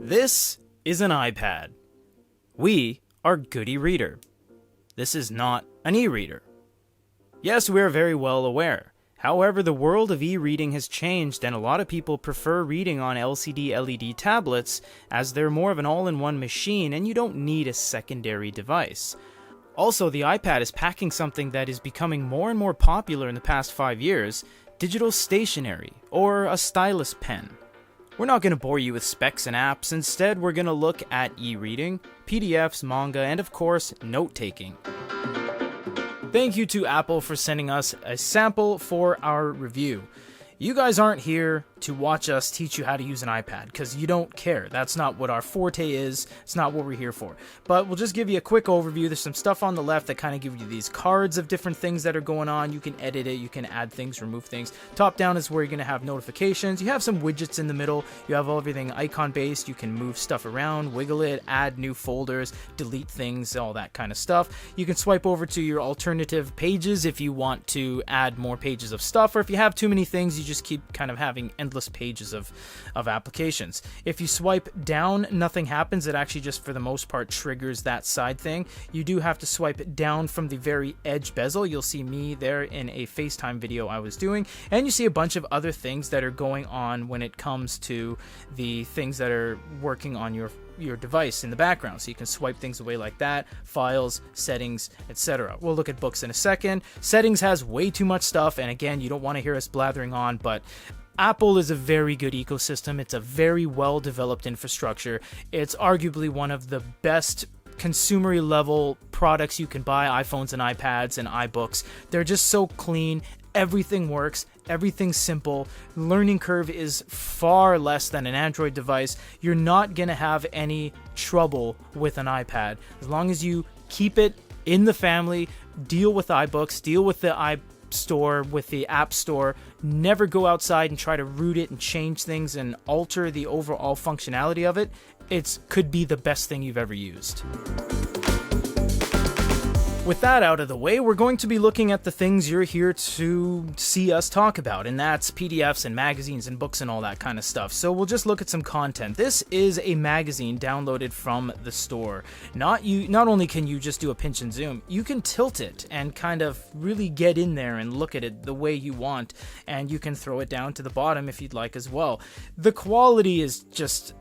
This is an iPad. We are good e-reader. This is not an e-reader. Yes, we are very well aware. However, the world of e-reading has changed and a lot of people prefer reading on LCD LED tablets as they're more of an all-in-one machine and you don't need a secondary device. Also, the iPad is packing something that is becoming more and more popular in the past 5 years, digital stationery, or a stylus pen. We're not going to bore you with specs and apps, instead we're going to look at e-reading, PDFs, manga, and of course, note-taking. Thank you to Apple for sending us a sample for our review. You guys aren't here to watch us teach you how to use an iPad, because you don't care. That's not what our forte is. It's not what we're here for. But we'll just give you a quick overview. There's some stuff on the left that kind of give you these cards of different things that are going on. You can edit it. You can add things, remove things. Top down is where you're going to have notifications. You have some widgets in the middle. You have everything icon-based. You can move stuff around, wiggle it, add new folders, delete things, all that kind of stuff. You can swipe over to your alternative pages if you want to add more pages of stuff, or if you have too many things, you just keep kind of having endless pages of applications. If you swipe down, nothing happens. It actually just, for the most part, triggers that side thing. You do have to swipe down from the very edge bezel. You'll see me there in a FaceTime video I was doing, and you see a bunch of other things that are going on when it comes to the things that are working on your device in the background. So you can swipe things away like that, files, settings, etc. We'll look at books in a second. Settings has way too much stuff, and again, you don't want to hear us blathering on, but Apple is a very good ecosystem. It's a very well-developed infrastructure. It's arguably one of the best consumer level products you can buy, iPhones and iPads and iBooks. They're just so clean. Everything works. Everything's simple. Learning curve is far less than an Android device. You're not going to have any trouble with an iPad. As long as you keep it in the family, deal with iBooks, deal with the iStore, with the App Store, never go outside and try to root it and change things and alter the overall functionality of it. It could be the best thing you've ever used. With that out of the way, we're going to be looking at the things you're here to see us talk about, and that's PDFs and magazines and books and all that kind of stuff. So we'll just look at some content. This is a magazine downloaded from the store. Not only can you just do a pinch and zoom, you can tilt it and kind of really get in there and look at it the way you want, and you can throw it down to the bottom if you'd like as well. The quality is just...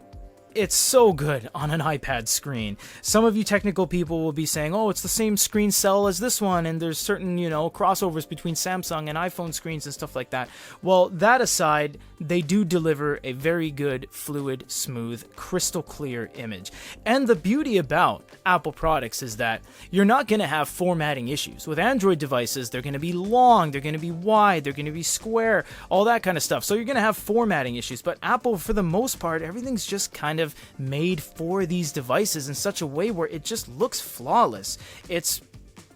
it's so good on an iPad screen. Some of you technical people will be saying, oh, it's the same screen cell as this one, and there's certain, crossovers between Samsung and iPhone screens and stuff like that. Well, that aside, they do deliver a very good, fluid, smooth, crystal clear image. And the beauty about Apple products is that you're not going to have formatting issues. With Android devices, they're going to be long, they're going to be wide, they're going to be square, all that kind of stuff. So you're going to have formatting issues. But Apple, for the most part, everything's just kind of made for these devices in such a way where it just looks flawless. It's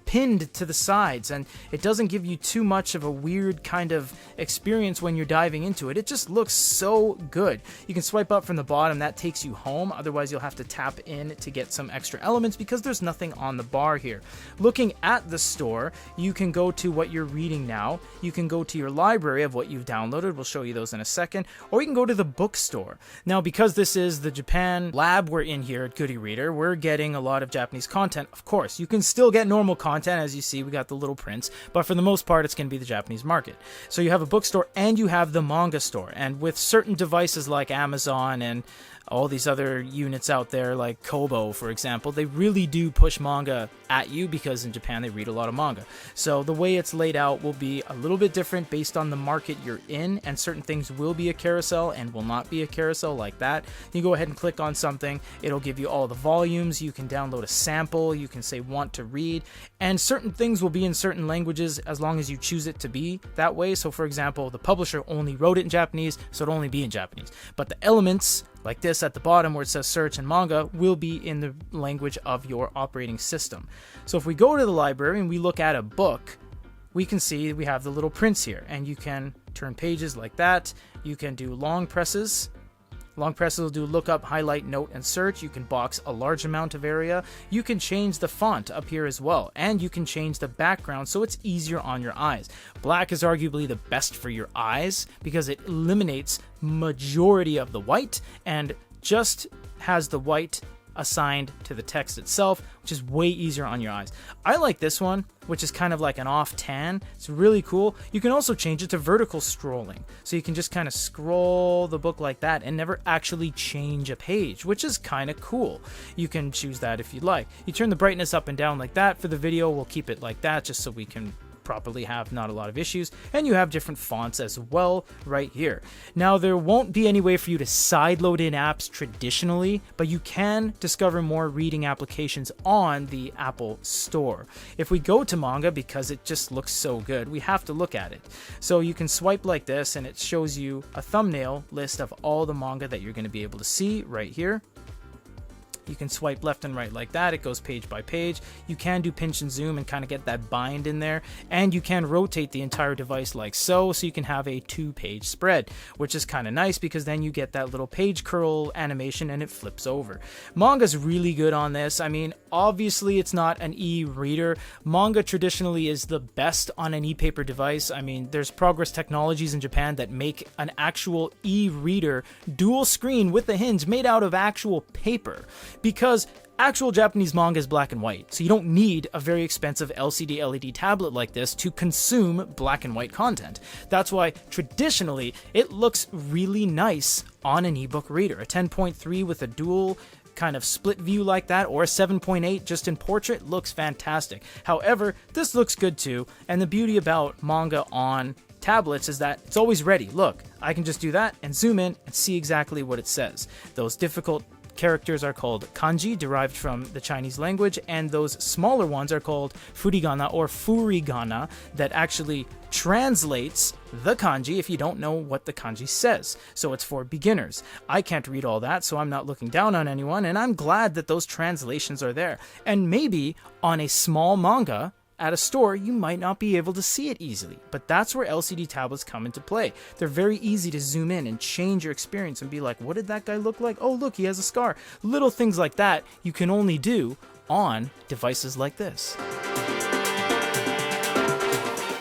pinned to the sides, and it doesn't give you too much of a weird kind of experience when you're diving into it. It just looks so good. You can swipe up from the bottom, that takes you home. Otherwise, you'll have to tap in to get some extra elements because there's nothing on the bar here. Looking at the store, you can go to what you're reading now. You can go to your library of what you've downloaded. We'll show you those in a second. Or you can go to the bookstore. Now, because this is the Japan lab we're in here at Good e-Reader, we're getting a lot of Japanese content. Of course, you can still get normal content. As you see, we got the little prints, but for the most part, it's going to be the Japanese market. So you have a bookstore and you have the manga store. And with certain devices like Amazon and all these other units out there like Kobo, for example, they really do push manga at you because in Japan they read a lot of manga. So the way it's laid out will be a little bit different based on the market you're in, and certain things will be a carousel and will not be a carousel like that. You go ahead and click on something, it'll give you all the volumes, you can download a sample, you can say want to read, and certain things will be in certain languages as long as you choose it to be that way. So for example, the publisher only wrote it in Japanese, so it'll only be in Japanese. But the elements, like this at the bottom where it says search and manga, will be in the language of your operating system. So if we go to the library and we look at a book, we can see we have the little prints here, and you can turn pages like that. You can do long presses. Long presses will do lookup, highlight, note, and search. You can box a large amount of area. You can change the font up here as well, and you can change the background so it's easier on your eyes. Black is arguably the best for your eyes because it eliminates majority of the white and just has the white assigned to the text itself, which is way easier on your eyes. I like this one, which is kind of like an off tan. It's really cool. You can also change it to vertical scrolling, so you can just kind of scroll the book like that and never actually change a page, which is kind of cool. You can choose that if you'd like. You turn the brightness up and down like that. For the video, we'll keep it like that just so we can properly have not a lot of issues. And you have different fonts as well right here. Now, there won't be any way for you to sideload in apps traditionally, but you can discover more reading applications on the Apple Store. If we go to manga, because it just looks so good, we have to look at it. So you can swipe like this and it shows you a thumbnail list of all the manga that you're going to be able to see right here. You can swipe left and right like that. It goes page by page. You can do pinch and zoom and kind of get that bind in there. And you can rotate the entire device like so you can have a 2-page spread, which is kind of nice because then you get that little page curl animation and it flips over. Manga's really good on this. I mean, obviously it's not an e-reader. Manga traditionally is the best on an e-paper device. I mean, there's Progress Technologies in Japan that make an actual e-reader dual screen with a hinge made out of actual paper, because actual Japanese manga is black and white, so you don't need a very expensive LCD LED tablet like this to consume black and white content. That's why traditionally it looks really nice on an ebook reader. A 10.3 with a dual kind of split view like that, or a 7.8 just in portrait looks fantastic. However, this looks good too, and the beauty about manga on tablets is that it's always ready. Look, I can just do that and zoom in and see exactly what it says. Those difficult characters are called kanji, derived from the Chinese language, and those smaller ones are called furigana or furigana, that actually translates the kanji if you don't know what the kanji says. So it's for beginners. I can't read all that, so I'm not looking down on anyone, and I'm glad that those translations are there. And maybe on a small manga at a store, you might not be able to see it easily, but that's where LCD tablets come into play. They're very easy to zoom in and change your experience and be like, what did that guy look like? Oh, look, he has a scar. Little things like that you can only do on devices like this.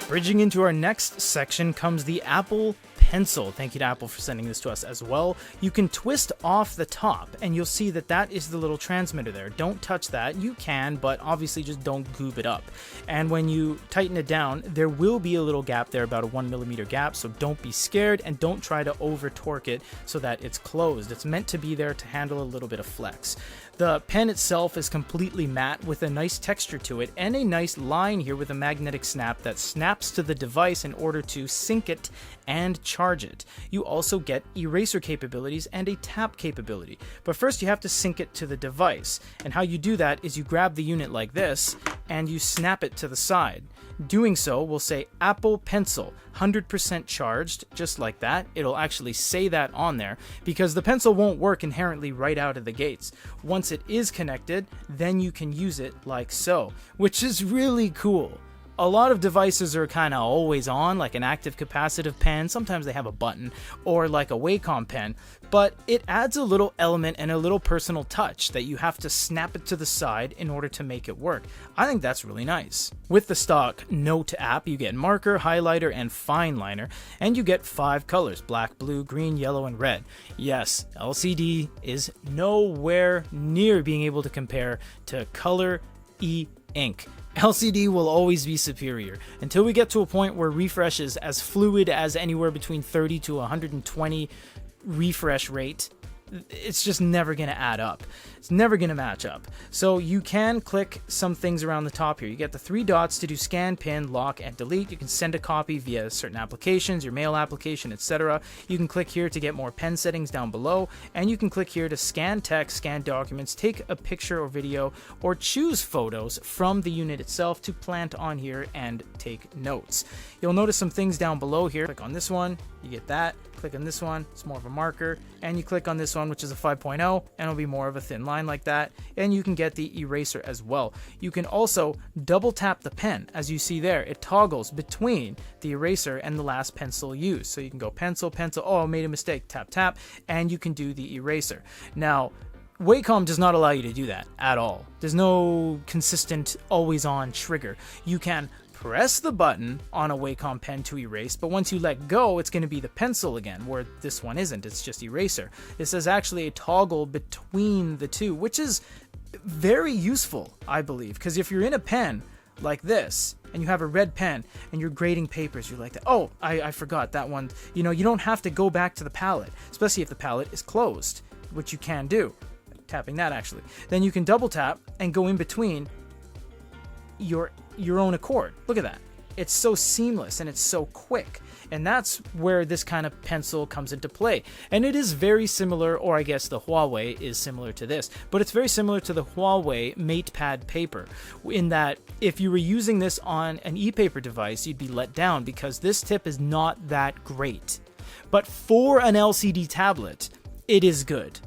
Bridging into our next section comes the Apple Pencil. Thank you to Apple for sending this to us as well. You can twist off the top and you'll see that that is the little transmitter there. Don't touch that. You can, but obviously just don't goob it up. And when you tighten it down, there will be a little gap there, about a 1mm gap, so don't be scared and don't try to over torque it so that it's closed. It's meant to be there to handle a little bit of flex. The pen itself is completely matte with a nice texture to it and a nice line here with a magnetic snap that snaps to the device in order to sync it and charge it. You also get eraser capabilities and a tap capability. But first you have to sync it to the device. And how you do that is you grab the unit like this and you snap it to the side. Doing so will say Apple Pencil 100% charged, just like that. It'll actually say that on there because the pencil won't work inherently right out of the gates. Once it is connected, then you can use it like so, which is really cool. A lot of devices are kind of always on, like an active capacitive pen. Sometimes they have a button, or like a Wacom pen, but it adds a little element and a little personal touch that you have to snap it to the side in order to make it work. I think that's really nice. With the stock Note app, you get marker, highlighter, and fine liner, and you get 5 colors: black, blue, green, yellow, and red. Yes, LCD is nowhere near being able to compare to color e-ink. LCD will always be superior until we get to a point where refresh is as fluid as anywhere between 30 to 120 refresh rate. It's just never going to add up. It's never going to match up. So you can click some things around the top here. You get the 3 dots to do scan, pin, lock, and delete. You can send a copy via certain applications, your mail application, etc. You can click here to get more pen settings down below, and you can click here to scan text, scan documents, take a picture or video, or choose photos from the unit itself to plant on here and take notes. You'll notice some things down below here. Click on this one, you get that. Click on this one, it's more of a marker, and you click on this one, which is a 5.0, and it'll be more of a thin line like that, and you can get the eraser as well. You can also double tap the pen. As you see there, it toggles between the eraser and the last pencil used. So you can go pencil, pencil, oh, I made a mistake, tap, tap, and you can do the eraser. Now, Wacom does not allow you to do that at all. There's no consistent, always-on trigger. You can press the button on a Wacom pen to erase, but once you let go, it's going to be the pencil again, where this one isn't. It's just eraser. This is actually a toggle between the two, which is very useful, I believe, because if you're in a pen like this, and you have a red pen, and you're grading papers, you're like, oh, I forgot that one. You know, you don't have to go back to the palette, especially if the palette is closed, which you can do. Tapping that, actually. Then you can double tap and go in between your own accord. Look at that. It's so seamless and it's so quick. And that's where this kind of pencil comes into play. And it is very similar, or I guess the Huawei is similar to this, but it's very similar to the Huawei MatePad paper, in that if you were using this on an e-paper device, you'd be let down because this tip is not that great. But for an LCD tablet, it is good.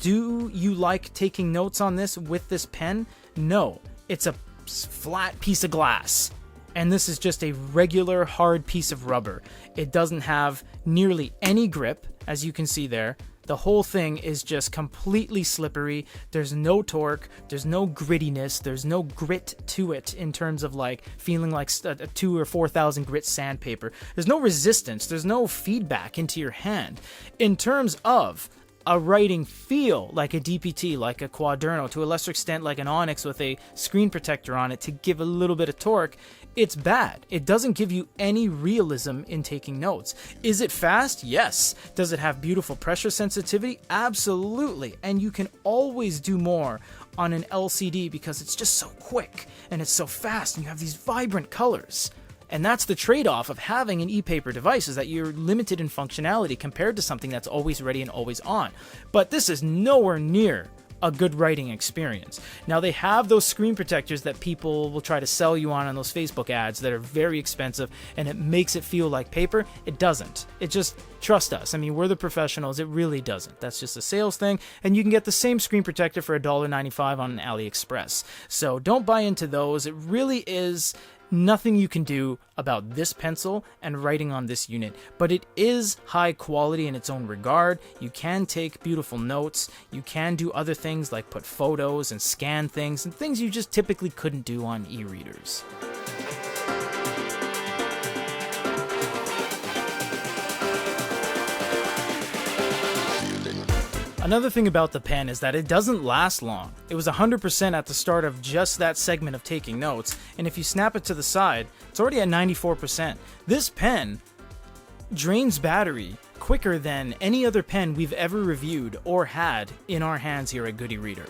Do you like taking notes on this with this pen? No, it's a flat piece of glass. And this is just a regular hard piece of rubber. It doesn't have nearly any grip, as you can see there. The whole thing is just completely slippery. There's no torque, there's no grittiness, there's no grit to it in terms of like feeling like a 2,000 or 4,000 grit sandpaper. There's no resistance, there's no feedback into your hand. In terms of a writing feel like a DPT, like a Quaderno, to a lesser extent like an Onyx with a screen protector on it to give a little bit of torque, it's bad. It doesn't give you any realism in taking notes. Is it fast? Yes. Does it have beautiful pressure sensitivity? Absolutely. And you can always do more on an LCD because it's just so quick and it's so fast and you have these vibrant colors. And that's the trade-off of having an e-paper device, is that you're limited in functionality compared to something that's always ready and always on. But this is nowhere near a good writing experience. Now, they have those screen protectors that people will try to sell you on those Facebook ads that are very expensive, and it makes it feel like paper. It doesn't. It just, trust us. I mean, we're the professionals. It really doesn't. That's just a sales thing, and you can get the same screen protector for $1.95 on AliExpress. So don't buy into those. It really is nothing you can do about this pencil and writing on this unit, but it is high quality in its own regard. You can take beautiful notes, you can do other things like put photos and scan things, and things you just typically couldn't do on e-readers. Another thing about the pen is that it doesn't last long. It was 100% at the start of just that segment of taking notes, and if you snap it to the side, it's already at 94%. This pen drains battery quicker than any other pen we've ever reviewed or had in our hands here at Good eReader.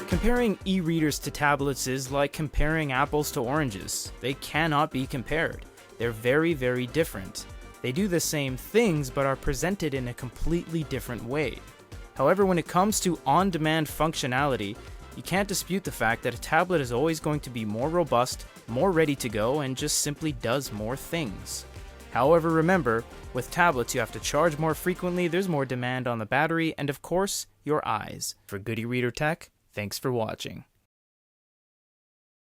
Comparing e-readers to tablets is like comparing apples to oranges. They cannot be compared. They're very, very different. They do the same things, but are presented in a completely different way. However, when it comes to on-demand functionality, you can't dispute the fact that a tablet is always going to be more robust, more ready to go, and just simply does more things. However, remember, with tablets you have to charge more frequently, there's more demand on the battery, and of course, your eyes. For Good eReader Tech, thanks for watching.